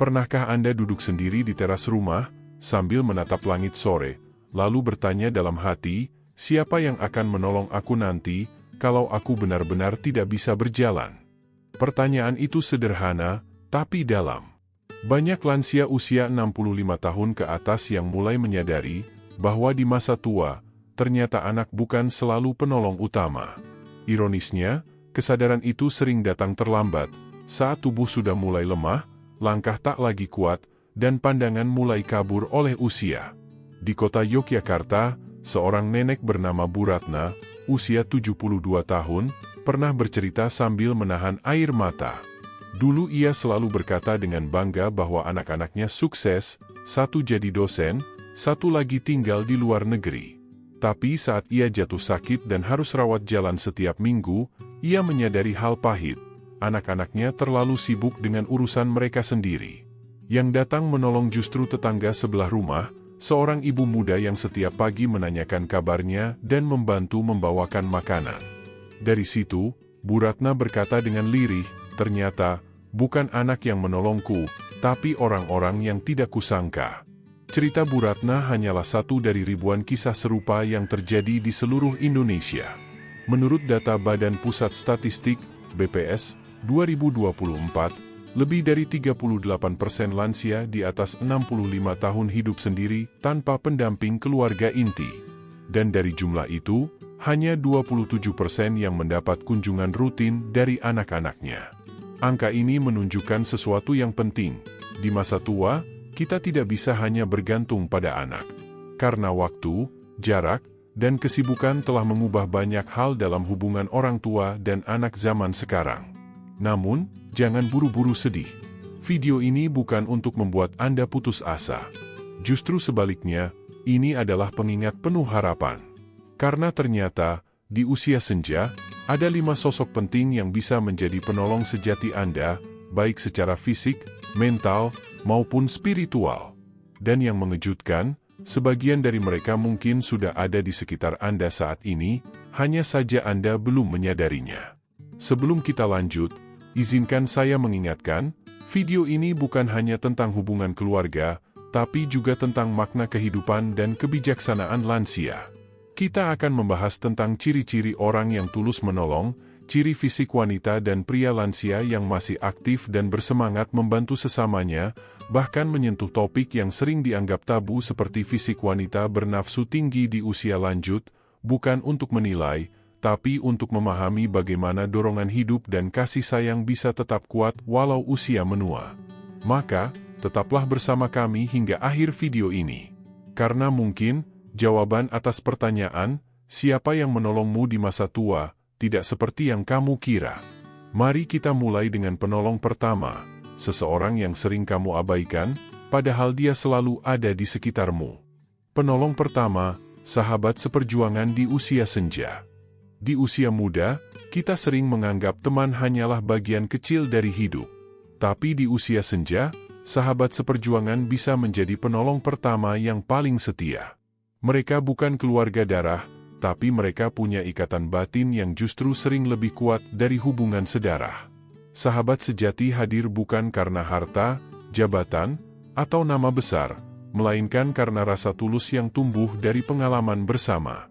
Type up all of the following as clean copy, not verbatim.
Pernahkah Anda duduk sendiri di teras rumah, sambil menatap langit sore, lalu bertanya dalam hati, siapa yang akan menolong aku nanti, kalau aku benar-benar tidak bisa berjalan? Pertanyaan itu sederhana, tapi dalam. Banyak lansia usia 65 tahun ke atas yang mulai menyadari, bahwa di masa tua, ternyata anak bukan selalu penolong utama. Ironisnya, kesadaran itu sering datang terlambat, saat tubuh sudah mulai lemah, langkah tak lagi kuat, dan pandangan mulai kabur oleh usia. Di kota Yogyakarta, seorang nenek bernama Bu Ratna, usia 72 tahun, pernah bercerita sambil menahan air mata. Dulu ia selalu berkata dengan bangga bahwa anak-anaknya sukses, satu jadi dosen, satu lagi tinggal di luar negeri. Tapi saat ia jatuh sakit dan harus rawat jalan setiap minggu, ia menyadari hal pahit. Anak-anaknya terlalu sibuk dengan urusan mereka sendiri. Yang datang menolong justru tetangga sebelah rumah, seorang ibu muda yang setiap pagi menanyakan kabarnya dan membantu membawakan makanan. Dari situ, Bu Ratna berkata dengan lirih, ternyata, bukan anak yang menolongku, tapi orang-orang yang tidak kusangka. Cerita Bu Ratna hanyalah satu dari ribuan kisah serupa yang terjadi di seluruh Indonesia. Menurut data Badan Pusat Statistik, BPS, 2024, lebih dari 38% lansia di atas 65 tahun hidup sendiri tanpa pendamping keluarga inti. Dan dari jumlah itu, hanya 27% yang mendapat kunjungan rutin dari anak-anaknya. Angka ini menunjukkan sesuatu yang penting. Di masa tua, kita tidak bisa hanya bergantung pada anak. Karena waktu, jarak, dan kesibukan telah mengubah banyak hal dalam hubungan orang tua dan anak zaman sekarang. Namun, jangan buru-buru sedih. Video ini bukan untuk membuat Anda putus asa. Justru sebaliknya, ini adalah pengingat penuh harapan. Karena ternyata, di usia senja, ada 5 sosok penting yang bisa menjadi penolong sejati Anda, baik secara fisik, mental, maupun spiritual. Dan yang mengejutkan, sebagian dari mereka mungkin sudah ada di sekitar Anda saat ini, hanya saja Anda belum menyadarinya. Sebelum kita lanjut, izinkan saya mengingatkan, video ini bukan hanya tentang hubungan keluarga, tapi juga tentang makna kehidupan dan kebijaksanaan lansia. Kita akan membahas tentang ciri-ciri orang yang tulus menolong, ciri fisik wanita dan pria lansia yang masih aktif dan bersemangat membantu sesamanya, bahkan menyentuh topik yang sering dianggap tabu seperti fisik wanita bernafsu tinggi di usia lanjut, bukan untuk menilai, tapi untuk memahami bagaimana dorongan hidup dan kasih sayang bisa tetap kuat walau usia menua. Maka, tetaplah bersama kami hingga akhir video ini. Karena mungkin, jawaban atas pertanyaan, siapa yang menolongmu di masa tua, tidak seperti yang kamu kira. Mari kita mulai dengan penolong pertama, seseorang yang sering kamu abaikan, padahal dia selalu ada di sekitarmu. Penolong pertama, sahabat seperjuangan di usia senja. Di usia muda, kita sering menganggap teman hanyalah bagian kecil dari hidup. Tapi di usia senja, sahabat seperjuangan bisa menjadi penolong pertama yang paling setia. Mereka bukan keluarga darah, tapi mereka punya ikatan batin yang justru sering lebih kuat dari hubungan sedarah. Sahabat sejati hadir bukan karena harta, jabatan, atau nama besar, melainkan karena rasa tulus yang tumbuh dari pengalaman bersama.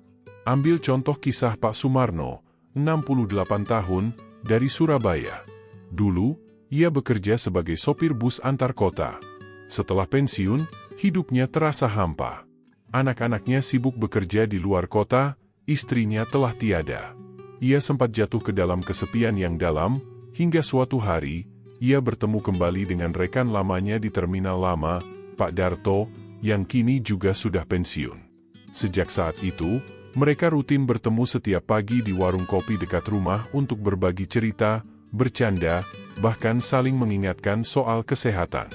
Ambil contoh kisah Pak Sumarno, 68 tahun, dari Surabaya. Dulu, ia bekerja sebagai sopir bus antar kota. Setelah pensiun, hidupnya terasa hampa. Anak-anaknya sibuk bekerja di luar kota, istrinya telah tiada. Ia sempat jatuh ke dalam kesepian yang dalam, hingga suatu hari, ia bertemu kembali dengan rekan lamanya di terminal lama, Pak Darto, yang kini juga sudah pensiun. Sejak saat itu, mereka rutin bertemu setiap pagi di warung kopi dekat rumah untuk berbagi cerita, bercanda, bahkan saling mengingatkan soal kesehatan.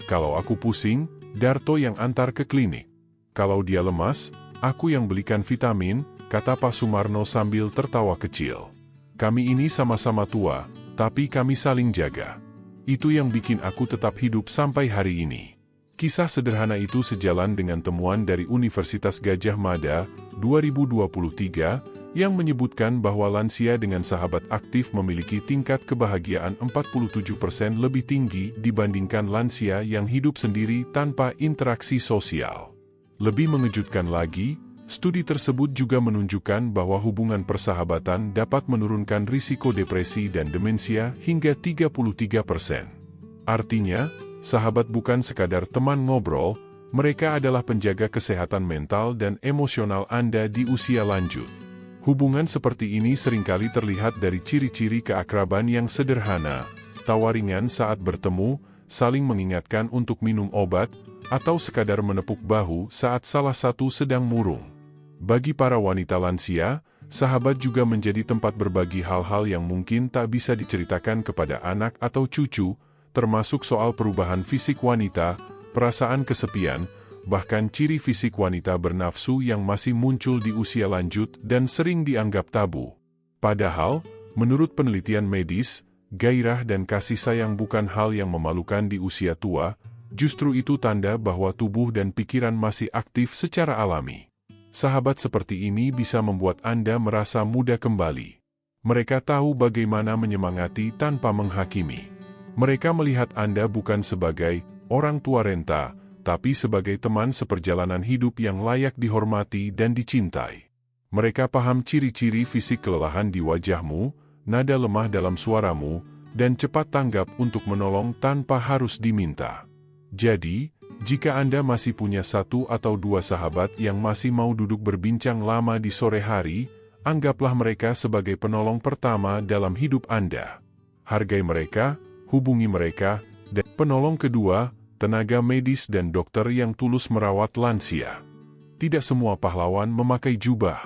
Kalau aku pusing, Darto yang antar ke klinik. Kalau dia lemas, aku yang belikan vitamin, kata Pak Sumarno sambil tertawa kecil. Kami ini sama-sama tua, tapi kami saling jaga. Itu yang bikin aku tetap hidup sampai hari ini. Kisah sederhana itu sejalan dengan temuan dari Universitas Gadjah Mada, 2023, yang menyebutkan bahwa lansia dengan sahabat aktif memiliki tingkat kebahagiaan 47% lebih tinggi dibandingkan lansia yang hidup sendiri tanpa interaksi sosial. Lebih mengejutkan lagi, studi tersebut juga menunjukkan bahwa hubungan persahabatan dapat menurunkan risiko depresi dan demensia hingga 33%. Artinya, sahabat bukan sekadar teman ngobrol, mereka adalah penjaga kesehatan mental dan emosional Anda di usia lanjut. Hubungan seperti ini seringkali terlihat dari ciri-ciri keakraban yang sederhana, tawa ringan saat bertemu, saling mengingatkan untuk minum obat, atau sekadar menepuk bahu saat salah satu sedang murung. Bagi para wanita lansia, sahabat juga menjadi tempat berbagi hal-hal yang mungkin tak bisa diceritakan kepada anak atau cucu, termasuk soal perubahan fisik wanita, perasaan kesepian, bahkan ciri fisik wanita bernafsu yang masih muncul di usia lanjut dan sering dianggap tabu. Padahal, menurut penelitian medis, gairah dan kasih sayang bukan hal yang memalukan di usia tua, justru itu tanda bahwa tubuh dan pikiran masih aktif secara alami. Sahabat seperti ini bisa membuat Anda merasa muda kembali. Mereka tahu bagaimana menyemangati tanpa menghakimi. Mereka melihat Anda bukan sebagai orang tua renta, tapi sebagai teman seperjalanan hidup yang layak dihormati dan dicintai. Mereka paham ciri-ciri fisik kelelahan di wajahmu, nada lemah dalam suaramu, dan cepat tanggap untuk menolong tanpa harus diminta. Jadi, jika Anda masih punya satu atau dua sahabat yang masih mau duduk berbincang lama di sore hari, anggaplah mereka sebagai penolong pertama dalam hidup Anda. Hargai mereka, hubungi mereka, dan penolong kedua, tenaga medis dan dokter yang tulus merawat lansia. Tidak semua pahlawan memakai jubah.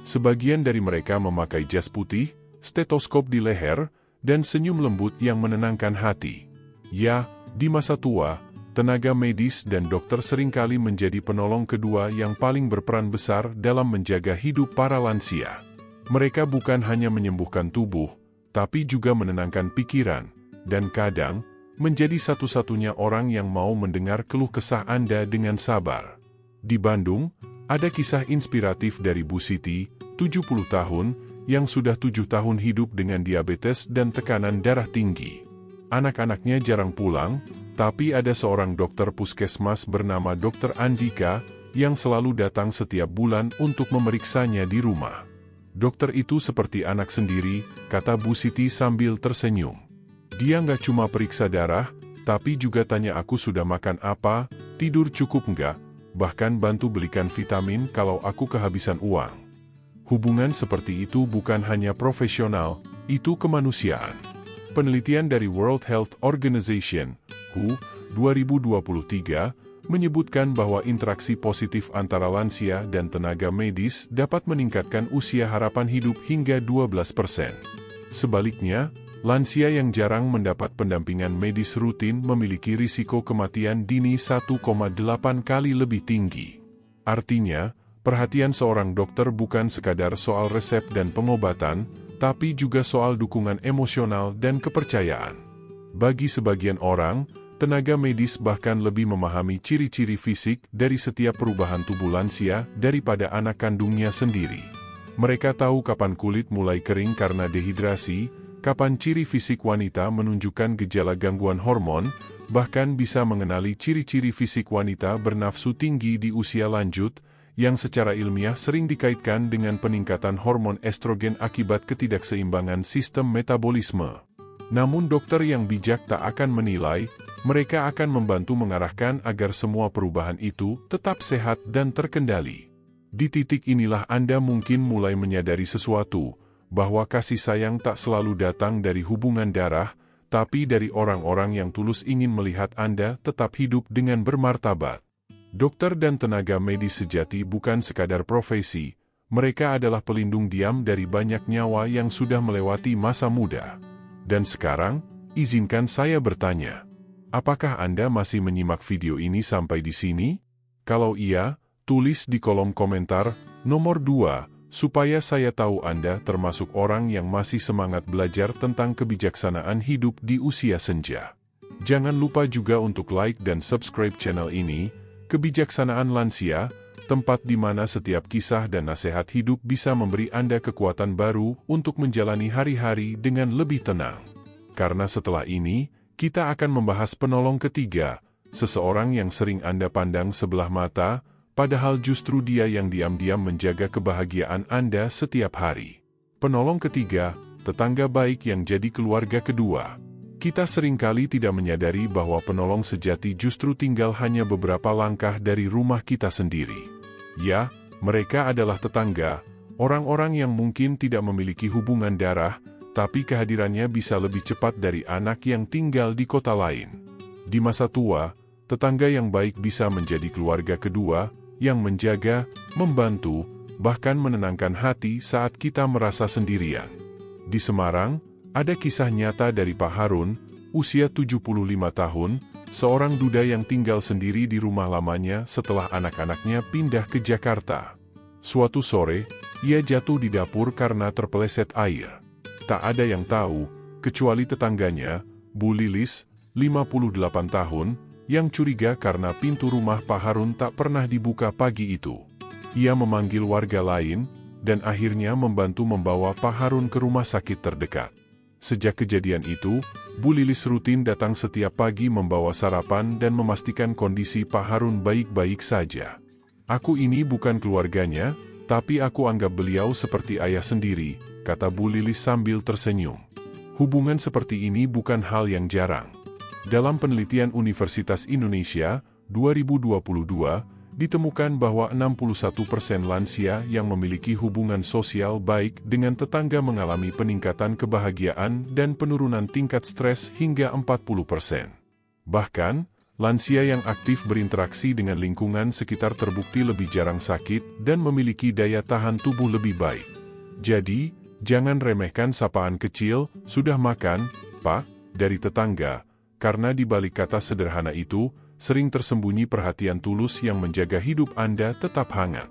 Sebagian dari mereka memakai jas putih, stetoskop di leher, dan senyum lembut yang menenangkan hati. Ya, di masa tua, tenaga medis dan dokter seringkali menjadi penolong kedua yang paling berperan besar dalam menjaga hidup para lansia. Mereka bukan hanya menyembuhkan tubuh, tapi juga menenangkan pikiran, dan kadang, menjadi satu-satunya orang yang mau mendengar keluh kesah Anda dengan sabar. Di Bandung, ada kisah inspiratif dari Bu Siti, 70 tahun, yang sudah 7 tahun hidup dengan diabetes dan tekanan darah tinggi. Anak-anaknya jarang pulang, tapi ada seorang dokter puskesmas bernama Dr. Andika, yang selalu datang setiap bulan untuk memeriksanya di rumah. Dokter itu seperti anak sendiri, kata Bu Siti sambil tersenyum. Dia nggak cuma periksa darah, tapi juga tanya aku sudah makan apa, tidur cukup nggak, bahkan bantu belikan vitamin kalau aku kehabisan uang. Hubungan seperti itu bukan hanya profesional, itu kemanusiaan. Penelitian dari World Health Organization, WHO, 2023, menyebutkan bahwa interaksi positif antara lansia dan tenaga medis dapat meningkatkan usia harapan hidup hingga 12%. Sebaliknya, lansia yang jarang mendapat pendampingan medis rutin memiliki risiko kematian dini 1,8 kali lebih tinggi. Artinya, perhatian seorang dokter bukan sekadar soal resep dan pengobatan, tapi juga soal dukungan emosional dan kepercayaan. Bagi sebagian orang, tenaga medis bahkan lebih memahami ciri-ciri fisik dari setiap perubahan tubuh lansia daripada anak kandungnya sendiri. Mereka tahu kapan kulit mulai kering karena dehidrasi, kapan ciri fisik wanita menunjukkan gejala gangguan hormon, bahkan bisa mengenali ciri-ciri fisik wanita bernafsu tinggi di usia lanjut, yang secara ilmiah sering dikaitkan dengan peningkatan hormon estrogen akibat ketidakseimbangan sistem metabolisme. Namun dokter yang bijak tak akan menilai, mereka akan membantu mengarahkan agar semua perubahan itu tetap sehat dan terkendali. Di titik inilah Anda mungkin mulai menyadari sesuatu, bahwa kasih sayang tak selalu datang dari hubungan darah, tapi dari orang-orang yang tulus ingin melihat Anda tetap hidup dengan bermartabat. Dokter dan tenaga medis sejati bukan sekadar profesi, mereka adalah pelindung diam dari banyak nyawa yang sudah melewati masa muda. Dan sekarang, izinkan saya bertanya, apakah Anda masih menyimak video ini sampai di sini? Kalau iya, tulis di kolom komentar, nomor 2, supaya saya tahu Anda termasuk orang yang masih semangat belajar tentang kebijaksanaan hidup di usia senja. Jangan lupa juga untuk like dan subscribe channel ini, Kebijaksanaan Lansia, tempat di mana setiap kisah dan nasihat hidup bisa memberi Anda kekuatan baru untuk menjalani hari-hari dengan lebih tenang. Karena setelah ini, kita akan membahas penolong ketiga, seseorang yang sering Anda pandang sebelah mata, padahal justru dia yang diam-diam menjaga kebahagiaan Anda setiap hari. Penolong ketiga, tetangga baik yang jadi keluarga kedua. Kita seringkali tidak menyadari bahwa penolong sejati justru tinggal hanya beberapa langkah dari rumah kita sendiri. Ya, mereka adalah tetangga, orang-orang yang mungkin tidak memiliki hubungan darah, tapi kehadirannya bisa lebih cepat dari anak yang tinggal di kota lain. Di masa tua, tetangga yang baik bisa menjadi keluarga kedua, yang menjaga, membantu, bahkan menenangkan hati saat kita merasa sendirian. Di Semarang, ada kisah nyata dari Pak Harun, usia 75 tahun, seorang duda yang tinggal sendiri di rumah lamanya setelah anak-anaknya pindah ke Jakarta. Suatu sore, ia jatuh di dapur karena terpeleset air. Tak ada yang tahu, kecuali tetangganya, Bu Lilis, 58 tahun, yang curiga karena pintu rumah Pak Harun tak pernah dibuka pagi itu. Ia memanggil warga lain, dan akhirnya membantu membawa Pak Harun ke rumah sakit terdekat. Sejak kejadian itu, Bu Lilis rutin datang setiap pagi membawa sarapan dan memastikan kondisi Pak Harun baik-baik saja. Aku ini bukan keluarganya, tapi aku anggap beliau seperti ayah sendiri, kata Bu Lilis sambil tersenyum. Hubungan seperti ini bukan hal yang jarang. Dalam penelitian Universitas Indonesia, 2022, ditemukan bahwa 61% lansia yang memiliki hubungan sosial baik dengan tetangga mengalami peningkatan kebahagiaan dan penurunan tingkat stres hingga 40%. Bahkan, lansia yang aktif berinteraksi dengan lingkungan sekitar terbukti lebih jarang sakit dan memiliki daya tahan tubuh lebih baik. Jadi, jangan remehkan sapaan kecil, "Sudah makan, Pak?" dari tetangga, karena di balik kata sederhana itu, sering tersembunyi perhatian tulus yang menjaga hidup Anda tetap hangat.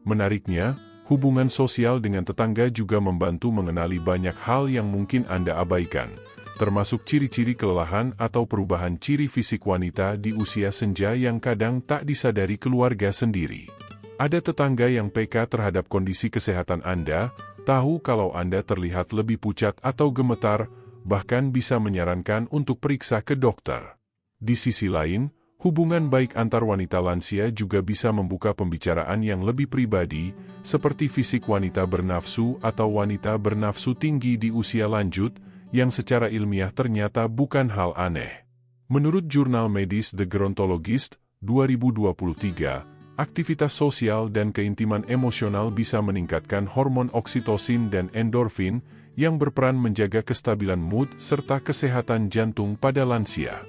Menariknya, hubungan sosial dengan tetangga juga membantu mengenali banyak hal yang mungkin Anda abaikan, termasuk ciri-ciri kelelahan atau perubahan ciri fisik wanita di usia senja yang kadang tak disadari keluarga sendiri. Ada tetangga yang peka terhadap kondisi kesehatan Anda, tahu kalau Anda terlihat lebih pucat atau gemetar, bahkan bisa menyarankan untuk periksa ke dokter. Di sisi lain, hubungan baik antar wanita lansia juga bisa membuka pembicaraan yang lebih pribadi, seperti fisik wanita bernafsu atau wanita bernafsu tinggi di usia lanjut, yang secara ilmiah ternyata bukan hal aneh. Menurut jurnal medis The Gerontologist, 2023, aktivitas sosial dan keintiman emosional bisa meningkatkan hormon oksitosin dan endorfin, yang berperan menjaga kestabilan mood serta kesehatan jantung pada lansia.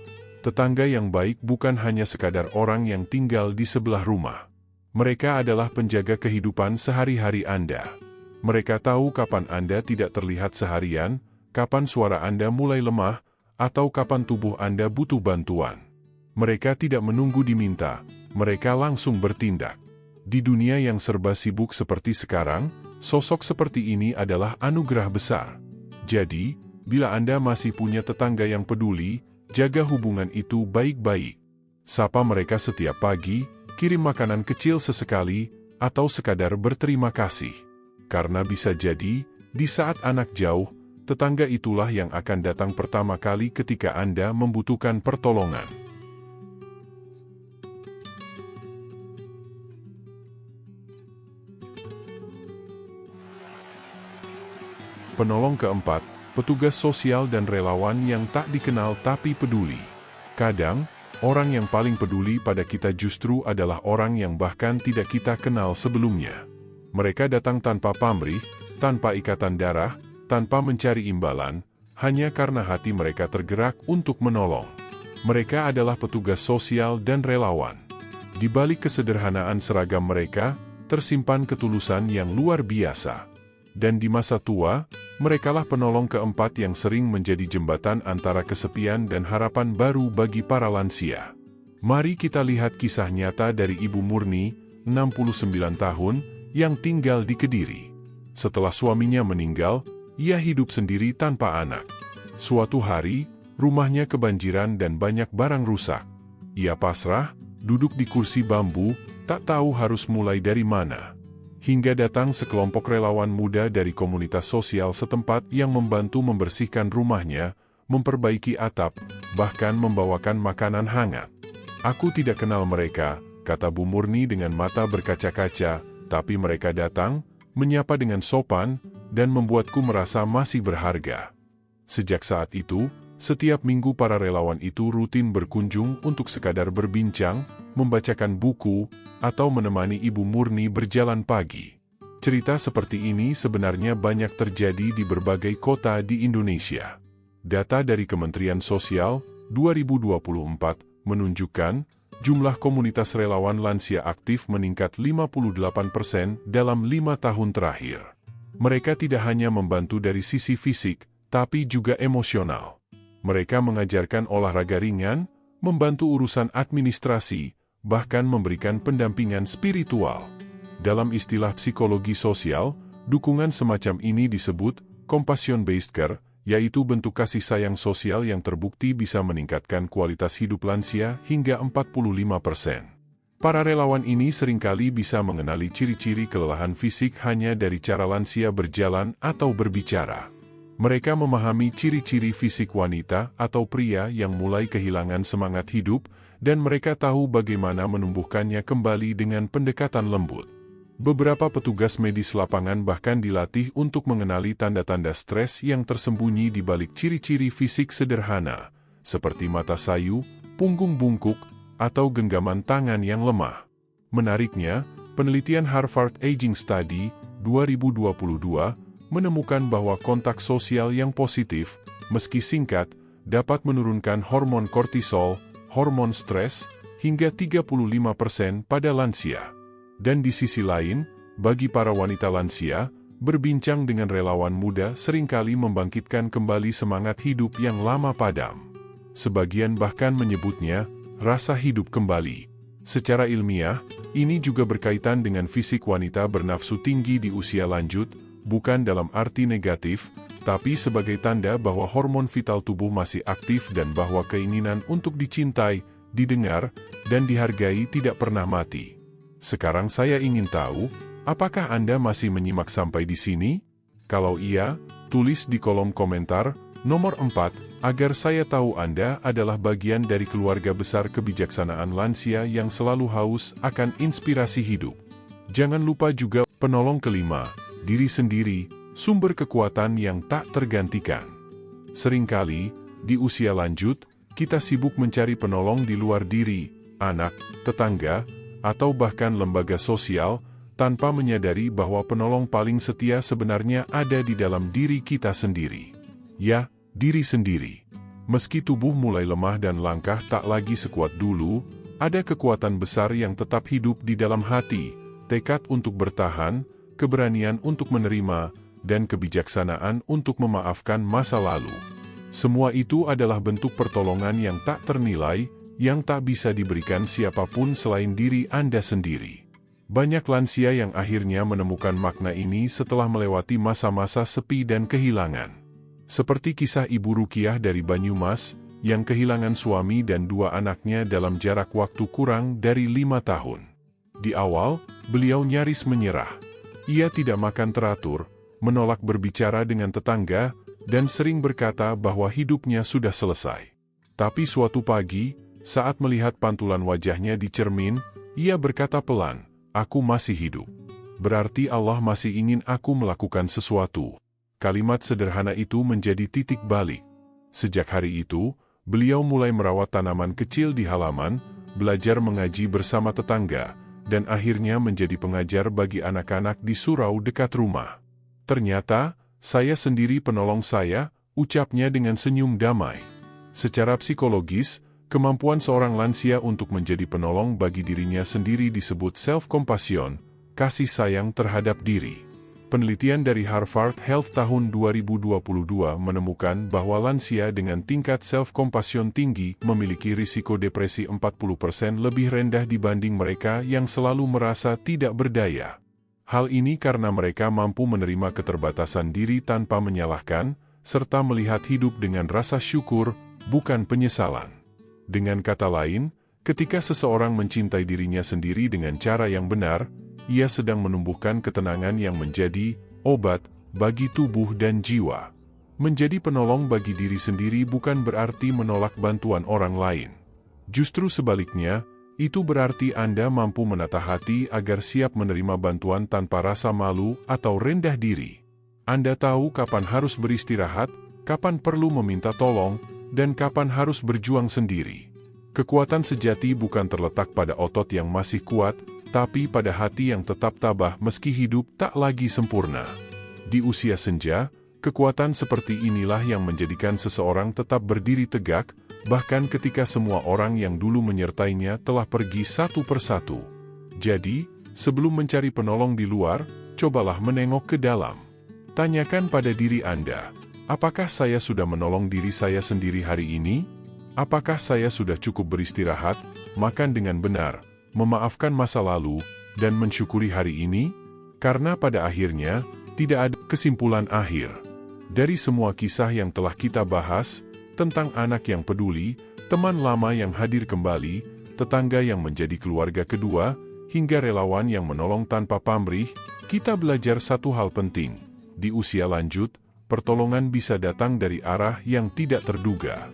Tetangga yang baik bukan hanya sekadar orang yang tinggal di sebelah rumah. Mereka adalah penjaga kehidupan sehari-hari Anda. Mereka tahu kapan Anda tidak terlihat seharian, kapan suara Anda mulai lemah, atau kapan tubuh Anda butuh bantuan. Mereka tidak menunggu diminta, mereka langsung bertindak. Di dunia yang serba sibuk seperti sekarang, sosok seperti ini adalah anugerah besar. Jadi, bila Anda masih punya tetangga yang peduli, jaga hubungan itu baik-baik. Sapa mereka setiap pagi, kirim makanan kecil sesekali, atau sekadar berterima kasih. Karena bisa jadi, di saat anak jauh, tetangga itulah yang akan datang pertama kali ketika Anda membutuhkan pertolongan. Penolong keempat, petugas sosial dan relawan yang tak dikenal tapi peduli. Kadang, orang yang paling peduli pada kita justru adalah orang yang bahkan tidak kita kenal sebelumnya. Mereka datang tanpa pamrih, tanpa ikatan darah, tanpa mencari imbalan, hanya karena hati mereka tergerak untuk menolong. Mereka adalah petugas sosial dan relawan. Di balik kesederhanaan seragam mereka, tersimpan ketulusan yang luar biasa. Dan di masa tua, merekalah penolong keempat yang sering menjadi jembatan antara kesepian dan harapan baru bagi para lansia. Mari kita lihat kisah nyata dari Ibu Murni, 69 tahun, yang tinggal di Kediri. Setelah suaminya meninggal, ia hidup sendiri tanpa anak. Suatu hari, rumahnya kebanjiran dan banyak barang rusak. Ia pasrah, duduk di kursi bambu, tak tahu harus mulai dari mana. Hingga datang sekelompok relawan muda dari komunitas sosial setempat yang membantu membersihkan rumahnya, memperbaiki atap, bahkan membawakan makanan hangat. Aku tidak kenal mereka, kata Bu Murni dengan mata berkaca-kaca, tapi mereka datang, menyapa dengan sopan, dan membuatku merasa masih berharga. Sejak saat itu, setiap minggu para relawan itu rutin berkunjung untuk sekadar berbincang, membacakan buku, atau menemani Ibu Murni berjalan pagi. Cerita seperti ini sebenarnya banyak terjadi di berbagai kota di Indonesia. Data dari Kementerian Sosial 2024 menunjukkan jumlah komunitas relawan lansia aktif meningkat 58% dalam 5 tahun terakhir. Mereka tidak hanya membantu dari sisi fisik, tapi juga emosional. Mereka mengajarkan olahraga ringan, membantu urusan administrasi, bahkan memberikan pendampingan spiritual. Dalam istilah psikologi sosial, dukungan semacam ini disebut compassion-based care, yaitu bentuk kasih sayang sosial yang terbukti bisa meningkatkan kualitas hidup lansia hingga 45%. Para relawan ini seringkali bisa mengenali ciri-ciri kelelahan fisik hanya dari cara lansia berjalan atau berbicara. Mereka memahami ciri-ciri fisik wanita atau pria yang mulai kehilangan semangat hidup, dan mereka tahu bagaimana menumbuhkannya kembali dengan pendekatan lembut. Beberapa petugas medis lapangan bahkan dilatih untuk mengenali tanda-tanda stres yang tersembunyi di balik ciri-ciri fisik sederhana, seperti mata sayu, punggung bungkuk, atau genggaman tangan yang lemah. Menariknya, penelitian Harvard Aging Study 2022 menemukan bahwa kontak sosial yang positif, meski singkat, dapat menurunkan hormon kortisol, hormon stres, hingga 35% pada lansia. Dan di sisi lain, bagi para wanita lansia, berbincang dengan relawan muda seringkali membangkitkan kembali semangat hidup yang lama padam. Sebagian bahkan menyebutnya rasa hidup kembali. Secara ilmiah, ini juga berkaitan dengan fisik wanita bernafsu tinggi di usia lanjut, bukan dalam arti negatif, tapi sebagai tanda bahwa hormon vital tubuh masih aktif dan bahwa keinginan untuk dicintai, didengar, dan dihargai tidak pernah mati. Sekarang saya ingin tahu, apakah Anda masih menyimak sampai di sini? Kalau iya, tulis di kolom komentar nomor 4, agar saya tahu Anda adalah bagian dari keluarga besar kebijaksanaan lansia yang selalu haus akan inspirasi hidup. Jangan lupa juga penolong kelima, diri sendiri, sumber kekuatan yang tak tergantikan. Seringkali, di usia lanjut, kita sibuk mencari penolong di luar diri, anak, tetangga, atau bahkan lembaga sosial, tanpa menyadari bahwa penolong paling setia sebenarnya ada di dalam diri kita sendiri. Ya, diri sendiri. Meski tubuh mulai lemah dan langkah tak lagi sekuat dulu, ada kekuatan besar yang tetap hidup di dalam hati, tekad untuk bertahan, keberanian untuk menerima, dan kebijaksanaan untuk memaafkan masa lalu. Semua itu adalah bentuk pertolongan yang tak ternilai, yang tak bisa diberikan siapapun selain diri Anda sendiri. Banyak lansia yang akhirnya menemukan makna ini setelah melewati masa-masa sepi dan kehilangan. Seperti kisah Ibu Rukiah dari Banyumas, yang kehilangan suami dan 2 anaknya dalam jarak waktu kurang dari 5 tahun. Di awal, beliau nyaris menyerah. Ia tidak makan teratur, menolak berbicara dengan tetangga, dan sering berkata bahwa hidupnya sudah selesai. Tapi suatu pagi, saat melihat pantulan wajahnya di cermin, ia berkata pelan, "Aku masih hidup. Berarti Allah masih ingin aku melakukan sesuatu." Kalimat sederhana itu menjadi titik balik. Sejak hari itu, beliau mulai merawat tanaman kecil di halaman, belajar mengaji bersama tetangga, dan akhirnya menjadi pengajar bagi anak-anak di surau dekat rumah. "Ternyata, saya sendiri penolong saya," ucapnya dengan senyum damai. Secara psikologis, kemampuan seorang lansia untuk menjadi penolong bagi dirinya sendiri disebut self-compassion, kasih sayang terhadap diri. Penelitian dari Harvard Health tahun 2022 menemukan bahwa lansia dengan tingkat self-compassion tinggi memiliki risiko depresi 40% lebih rendah dibanding mereka yang selalu merasa tidak berdaya. Hal ini karena mereka mampu menerima keterbatasan diri tanpa menyalahkan, serta melihat hidup dengan rasa syukur, bukan penyesalan. Dengan kata lain, Ketika seseorang mencintai dirinya sendiri dengan cara yang benar, ia sedang menumbuhkan ketenangan yang menjadi obat bagi tubuh dan jiwa. Menjadi penolong bagi diri sendiri bukan berarti menolak bantuan orang lain. Justru sebaliknya, itu berarti Anda mampu menata hati agar siap menerima bantuan tanpa rasa malu atau rendah diri. Anda tahu kapan harus beristirahat, kapan perlu meminta tolong, dan kapan harus berjuang sendiri. Kekuatan sejati bukan terletak pada otot yang masih kuat, tapi pada hati yang tetap tabah meski hidup tak lagi sempurna. Di usia senja, kekuatan seperti inilah yang menjadikan seseorang tetap berdiri tegak, bahkan ketika semua orang yang dulu menyertainya telah pergi satu persatu. Jadi, sebelum mencari penolong di luar, cobalah menengok ke dalam. Tanyakan pada diri Anda, apakah saya sudah menolong diri saya sendiri hari ini? Apakah saya sudah cukup beristirahat, makan dengan benar, memaafkan masa lalu, dan mensyukuri hari ini? Karena pada akhirnya, tidak ada kesimpulan akhir. Dari semua kisah yang telah kita bahas, tentang anak yang peduli, teman lama yang hadir kembali, tetangga yang menjadi keluarga kedua, hingga relawan yang menolong tanpa pamrih, kita belajar satu hal penting. Di usia lanjut, pertolongan bisa datang dari arah yang tidak terduga.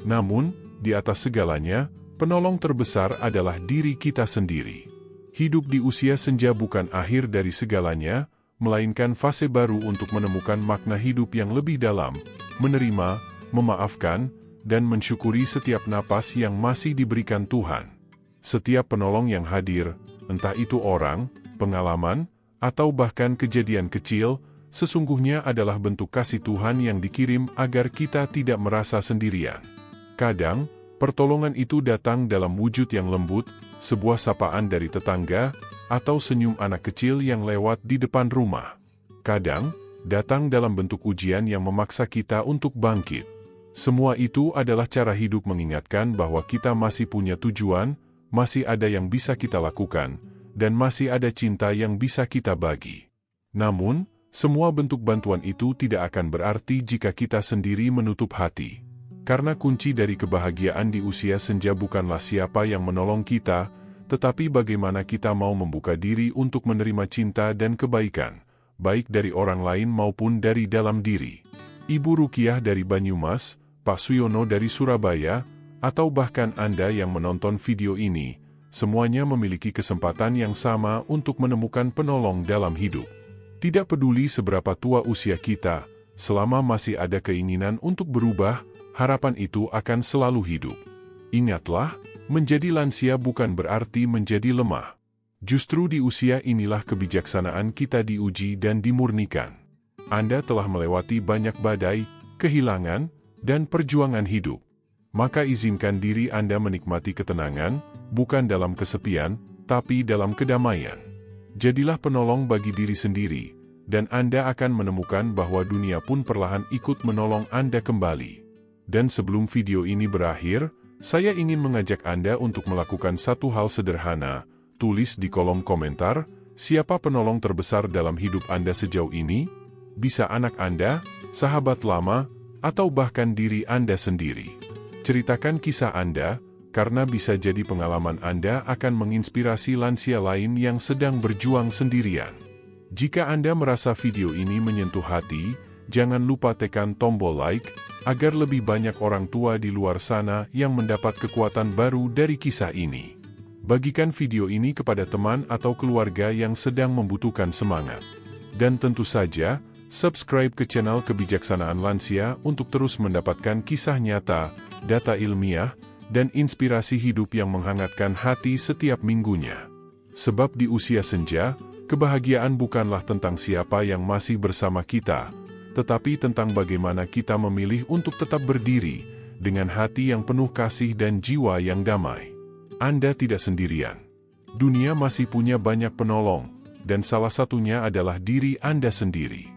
Namun, di atas segalanya, penolong terbesar adalah diri kita sendiri. Hidup di usia senja bukan akhir dari segalanya, melainkan fase baru untuk menemukan makna hidup yang lebih dalam, menerima, memaafkan, dan mensyukuri setiap napas yang masih diberikan Tuhan. Setiap penolong yang hadir, entah itu orang, pengalaman, atau bahkan kejadian kecil, sesungguhnya adalah bentuk kasih Tuhan yang dikirim agar kita tidak merasa sendirian. Kadang, pertolongan itu datang dalam wujud yang lembut, sebuah sapaan dari tetangga, atau senyum anak kecil yang lewat di depan rumah. Kadang, datang dalam bentuk ujian yang memaksa kita untuk bangkit. Semua itu adalah cara hidup mengingatkan bahwa kita masih punya tujuan, masih ada yang bisa kita lakukan, dan masih ada cinta yang bisa kita bagi. Namun, semua bentuk bantuan itu tidak akan berarti jika kita sendiri menutup hati. Karena kunci dari kebahagiaan di usia senja bukanlah siapa yang menolong kita, tetapi bagaimana kita mau membuka diri untuk menerima cinta dan kebaikan, baik dari orang lain maupun dari dalam diri. Ibu Rukiah dari Banyumas, Pak Suyono dari Surabaya, atau bahkan Anda yang menonton video ini, semuanya memiliki kesempatan yang sama untuk menemukan penolong dalam hidup. Tidak peduli seberapa tua usia kita, selama masih ada keinginan untuk berubah, harapan itu akan selalu hidup. Ingatlah, menjadi lansia bukan berarti menjadi lemah. Justru di usia inilah kebijaksanaan kita diuji dan dimurnikan. Anda telah melewati banyak badai, kehilangan, dan perjuangan hidup. Maka izinkan diri Anda menikmati ketenangan, bukan dalam kesepian, tapi dalam kedamaian. Jadilah penolong bagi diri sendiri, dan Anda akan menemukan bahwa dunia pun perlahan ikut menolong Anda kembali. Dan sebelum video ini berakhir, saya ingin mengajak Anda untuk melakukan satu hal sederhana. Tulis di kolom komentar, siapa penolong terbesar dalam hidup Anda sejauh ini? Bisa anak Anda, sahabat lama, atau bahkan diri Anda sendiri. Ceritakan kisah Anda, karena bisa jadi pengalaman Anda akan menginspirasi lansia lain yang sedang berjuang sendirian. Jika Anda merasa video ini menyentuh hati, jangan lupa tekan tombol like, agar lebih banyak orang tua di luar sana yang mendapat kekuatan baru dari kisah ini. Bagikan video ini kepada teman atau keluarga yang sedang membutuhkan semangat. Dan tentu saja, subscribe ke channel Kebijaksanaan Lansia untuk terus mendapatkan kisah nyata, data ilmiah, dan inspirasi hidup yang menghangatkan hati setiap minggunya. Sebab di usia senja, kebahagiaan bukanlah tentang siapa yang masih bersama kita, tetapi tentang bagaimana kita memilih untuk tetap berdiri, dengan hati yang penuh kasih dan jiwa yang damai. Anda tidak sendirian. Dunia masih punya banyak penolong, dan salah satunya adalah diri Anda sendiri.